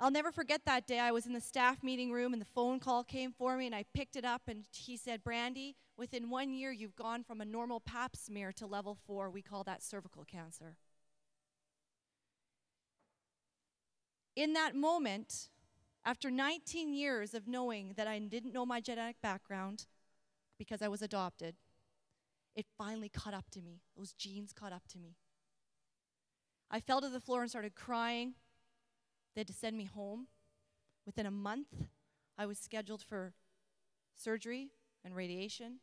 I'll never forget that day. I was in the staff meeting room and the phone call came for me and I picked it up and he said, Brandi, within 1 year you've gone from a normal pap smear to level 4. We call that cervical cancer. In that moment, after 19 years of knowing that I didn't know my genetic background because I was adopted, it finally caught up to me. Those genes caught up to me. I fell to the floor and started crying. They had to send me home. Within a month, I was scheduled for surgery and radiation.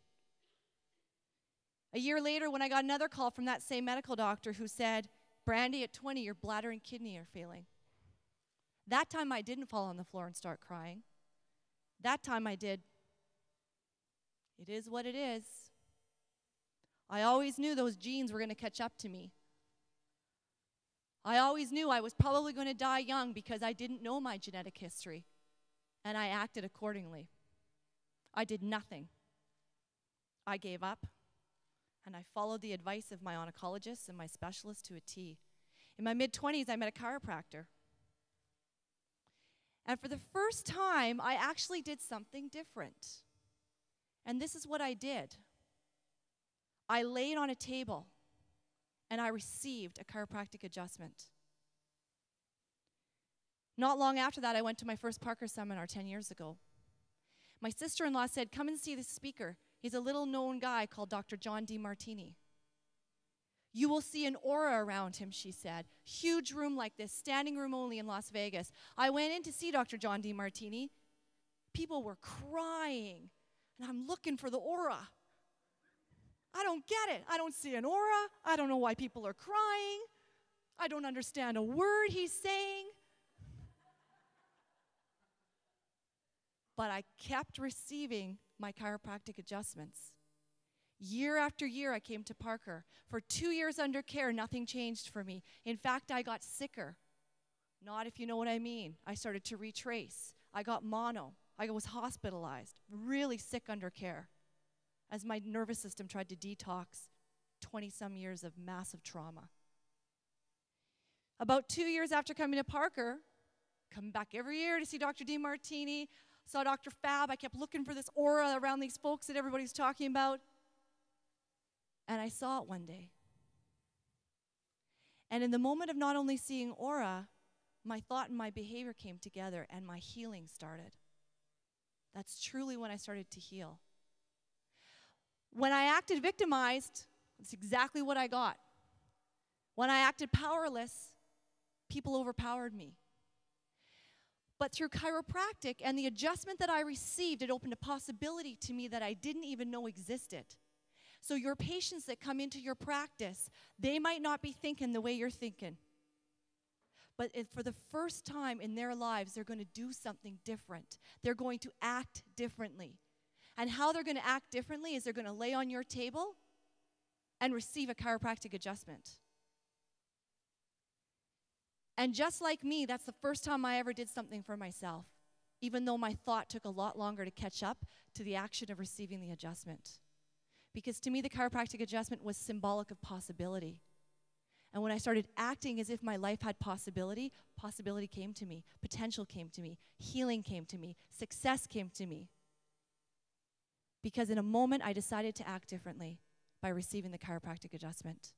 A year later, when I got another call from that same medical doctor who said, Brandi, at 20, your bladder and kidney are failing. That time I didn't fall on the floor and start crying. That time I did. It is what it is. I always knew those genes were going to catch up to me. I always knew I was probably going to die young because I didn't know my genetic history, and I acted accordingly. I did nothing. I gave up, and I followed the advice of my oncologist and my specialist to a T. In my mid-20s, I met a chiropractor. And for the first time, I actually did something different. And this is what I did. I laid on a table, and I received a chiropractic adjustment. Not long after that, I went to my first Parker seminar 10 years ago. My sister-in-law said, come and see this speaker. He's a little-known guy called Dr. John DeMartini. You will see an aura around him, she said. Huge room like this, standing room only in Las Vegas. I went in to see Dr. John DeMartini. People were crying, and I'm looking for the aura. I don't get it. I don't see an aura. I don't know why people are crying. I don't understand a word he's saying. But I kept receiving my chiropractic adjustments. Year after year, I came to Parker. For 2 years under care, nothing changed for me. In fact, I got sicker. Not if you know what I mean. I started to retrace. I got mono. I was hospitalized, really sick under care, as my nervous system tried to detox 20-some years of massive trauma. About 2 years after coming to Parker, coming back every year to see Dr. DeMartini, saw Dr. Fab. I kept looking for this aura around these folks that everybody's talking about. And I saw it one day. And in the moment of not only seeing aura, my thought and my behavior came together and my healing started. That's truly when I started to heal. When I acted victimized, that's exactly what I got. When I acted powerless, people overpowered me. But through chiropractic and the adjustment that I received, it opened a possibility to me that I didn't even know existed. So your patients that come into your practice, they might not be thinking the way you're thinking. But for the first time in their lives, they're going to do something different. They're going to act differently. And how they're going to act differently is they're going to lay on your table and receive a chiropractic adjustment. And just like me, that's the first time I ever did something for myself, even though my thought took a lot longer to catch up to the action of receiving the adjustment. Because to me, the chiropractic adjustment was symbolic of possibility. And when I started acting as if my life had possibility, possibility came to me, potential came to me, healing came to me, success came to me. Because in a moment, I decided to act differently by receiving the chiropractic adjustment.